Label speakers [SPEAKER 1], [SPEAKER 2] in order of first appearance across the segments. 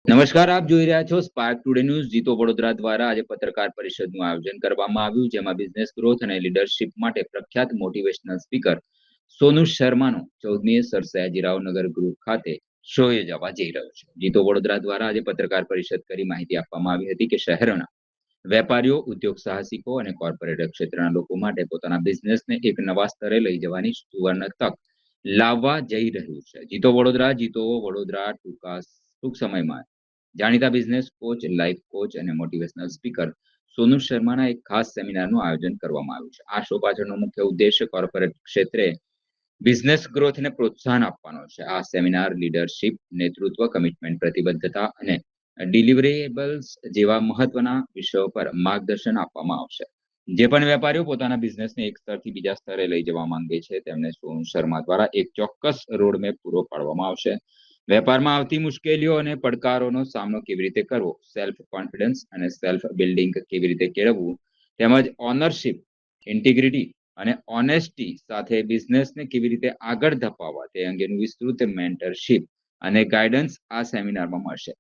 [SPEAKER 1] નમસ્કાર, આપ જોઈ રહ્યા છો સ્પાર્ક ટુડે ન્યૂઝ. જીતો વડોદરા દ્વારા આજે પત્રકાર પરિષદનું આયોજન કરવામાં આવ્યું, જેમાં બિઝનેસ ગ્રોથ અને લીડરશિપ માટે પ્રખ્યાત મોટિવેશનલ સ્પીકર સોનુ શર્માનો 14મી સર સયાજીરાવ નગર ગૃહ ખાતે શો યોજવા જઈ રહ્યો છે. જીતો વડોદરા દ્વારા આજે પત્રકાર પરિષદ કરી માહિતી આપવામાં આવી હતી કે શહેરના વેપારીઓ, ઉદ્યોગ સાહસિકો અને કોર્પોરેટ ક્ષેત્રના લોકો માટે પોતાના બિઝનેસને એક નવા સ્તરે લઈ જવાની સુવર્ણ તક લાવવા જઈ રહ્યું છે. જીતો વડોદરા ટૂંક સમયમાં જાણીતા બિઝનેસ કોચ, લાઈફ કોચ અને મોટિવેશનલ સ્પીકર સોનુ શર્માના એક ખાસ સેમિનારનું આયોજન કરવામાં આવ્યું છે. આ શો પાછળનો મુખ્ય ઉદ્દેશ્ય કોર્પોરેટ ક્ષેત્રે બિઝનેસ ગ્રોથને પ્રોત્સાહન આપવાનો છે. આ સેમિનાર લીડરશિપ, નેતૃત્વ, કમિટમેન્ટ, પ્રતિબદ્ધતા અને ડિલિવરેબલ્સ જેવા મહત્વના વિષયો પર માર્ગદર્શન આપવામાં આવશે. જે પણ વેપારીઓ પોતાના બિઝનેસને એક સ્તરથી બીજા સ્તરે લઈ જવા માંગે છે, તેમને સોનુ શર્મા દ્વારા એક ચોક્કસ રોડમેપ પૂરો પાડવામાં આવશે. વેપારમાં આવતી મુશ્કેલીઓ અને પડકારોનો સામનો કેવી રીતે કરવો, સેલ્ફ કોન્ફિડન્સ અને સેલ્ફ બિલ્ડિંગ કેવી રીતે કેળવવું, તેમજ ઓનરશિપ, ઇન્ટિગ્રિટી અને ઓનેસ્ટી સાથે બિઝનેસને કેવી રીતે આગળ ધપાવવા તે અંગેનું વિસ્તૃત મેન્ટરશિપ અને ગાઈડન્સ આ સેમિનારમાં મળશે.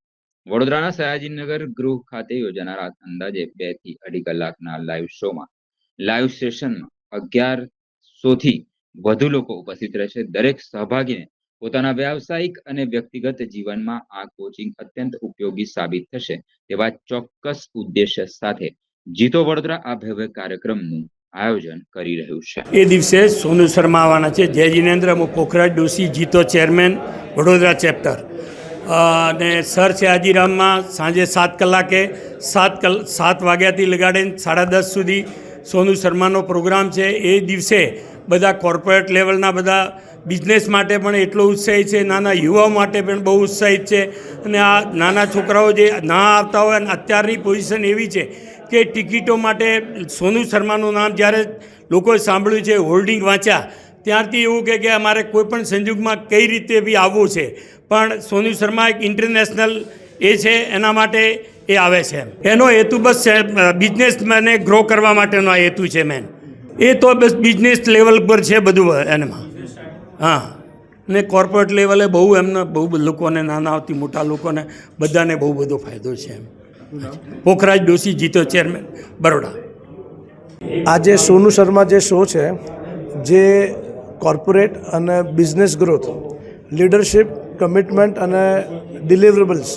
[SPEAKER 1] વડોદરાના સયાજીનગર ગૃહ ખાતે યોજાનાર અંદાજે 2 થી 2.5 કલાકના લાઈવ સેશનમાં 1100 થી વધુ લોકો ઉપસ્થિત રહેશે. દરેક સહભાગીને પોતાના વ્યાવસાયિક અને વ્યક્તિગત જીવનમાં આ કોચિંગ અત્યંત ઉપયોગી સાબિત થશે તેવા ચોક્કસ ઉદ્દેશ્ય સાથે જીતો વડોદરા આ ભવ્ય કાર્યક્રમનું આયોજન કરી રહ્યું છે.
[SPEAKER 2] એ દિવસે સોનુ શર્મા આવવાના છે. જય જિનેન્દ્ર, હું પોખરાજ ડોશી, જીતો ચેરમેન, વડોદરા ચેપ્ટર. અને સર સયાજીરામમાં સાંજે 7 કલાકે 7 વાગ્યાથી લગાડીને 10:30 સુધી સોનુ શર્માનો પ્રોગ્રામ છે. એ દિવસે બધા કોર્પોરેટ લેવલના બધા બિઝનેસ માટે પણ એટલો ઉત્સાહિત છે, નાના યુવાઓ માટે પણ બહુ ઉત્સાહિત છે. અને આ નાના છોકરાઓ જે ના આવતા હોય, અને અત્યારની પોઝિશન એવી છે કે ટિકિટો માટે સોનુ શર્માનું નામ જ્યારે લોકોએ સાંભળ્યું છે, હોલ્ડિંગ વાંચ્યા, ત્યારથી એવું કે અમારે કોઈ પણ સંજોગમાં કઈ રીતે બી આવવું છે. પણ સોનુ શર્મા એક ઇન્ટરનેશનલ એ છે, એના માટે એ આવે છે. એનો હેતુ બસ બિઝનેસમેનને ગ્રો કરવા માટેનો આ હેતુ છે મેન. એ તો બસ બિઝનેસ લેવલ પર છે બધું એનામાં. હા, ને કોર્પોરેટ લેવલે બહુ એમને બહુ લોકોને, નાના આવતી મોટા લોકોને બધાને બહુ બધો ફાયદો છે એમ. પોખરાજ ડોશી, જીતો ચેરમેન, બરોડા.
[SPEAKER 3] આજે સોનુ શર્મા જે શો છે, જે કોર્પોરેટ અને બિઝનેસ ગ્રોથ, લીડરશિપ, કમિટમેન્ટ અને ડિલિવરેબલ્સ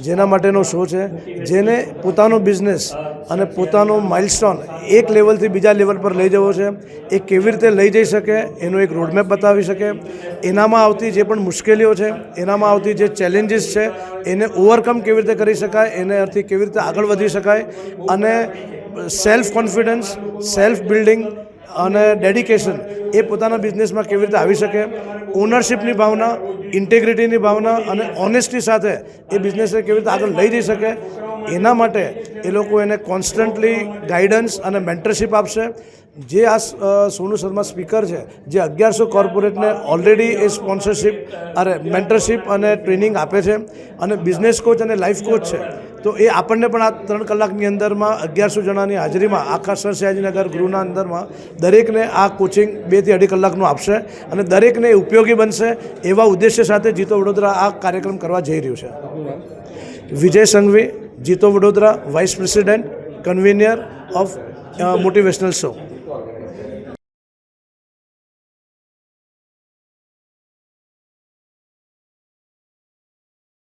[SPEAKER 3] જેના માટેનો શો છે, જેને પોતાનો બિઝનેસ અને પોતાનો માઇલસ્ટોન એક લેવલથી બીજા લેવલ પર લઈ જવો છે, એ કેવી રીતે લઈ જઈ શકે એનો એક રોડમેપ બતાવી શકે. એનામાં આવતી જે પણ મુશ્કેલીઓ છે, એનામાં આવતી જે ચેલેન્જીસ છે, એને ઓવરકમ કેવી રીતે કરી શકાય, એનાથી કેવી રીતે આગળ વધી શકાય, અને સેલ્ફ કોન્ફિડન્સ, સેલ્ફ બિલ્ડિંગ અને ડેડિકેશન એ પોતાના બિઝનેસમાં કેવી રીતે આવી શકે, ઓનરશિપની ભાવના, ઇન્ટેગ્રિટીની ભાવના અને ઓનેસ્ટી સાથે એ બિઝનેસને કેવી રીતે આગળ લઈ જઈ શકે, એના માટે એ લોકો એને કોન્સ્ટન્ટલી ગાઈડન્સ અને મેન્ટરશિપ આપશે. જે આ સોનુ શર્મા સ્પીકર છે, જે 1100 કોર્પોરેટને ઓલરેડી એ સ્પોન્સરશિપ મેન્ટરશિપ અને ટ્રેનિંગ આપે છે, અને બિઝનેસ કોચ અને લાઈફ કોચ છે. તો એ આપણને પણ આ 3 કલાકની અંદરમાં 1100 જણાની હાજરીમાં આખા સર સયાજીનગર ગૃહના અંદરમાં દરેકને આ કોચિંગ 2 થી 2.5 કલાકનું આપશે, અને દરેકને ઉપયોગી બનશે એવા ઉદ્દેશ્ય સાથે જીતો વડોદરા આ કાર્યક્રમ કરવા જઈ રહ્યું છે. Vijay Sanghvi, JITO Vadodara, vice president, convener of motivational show.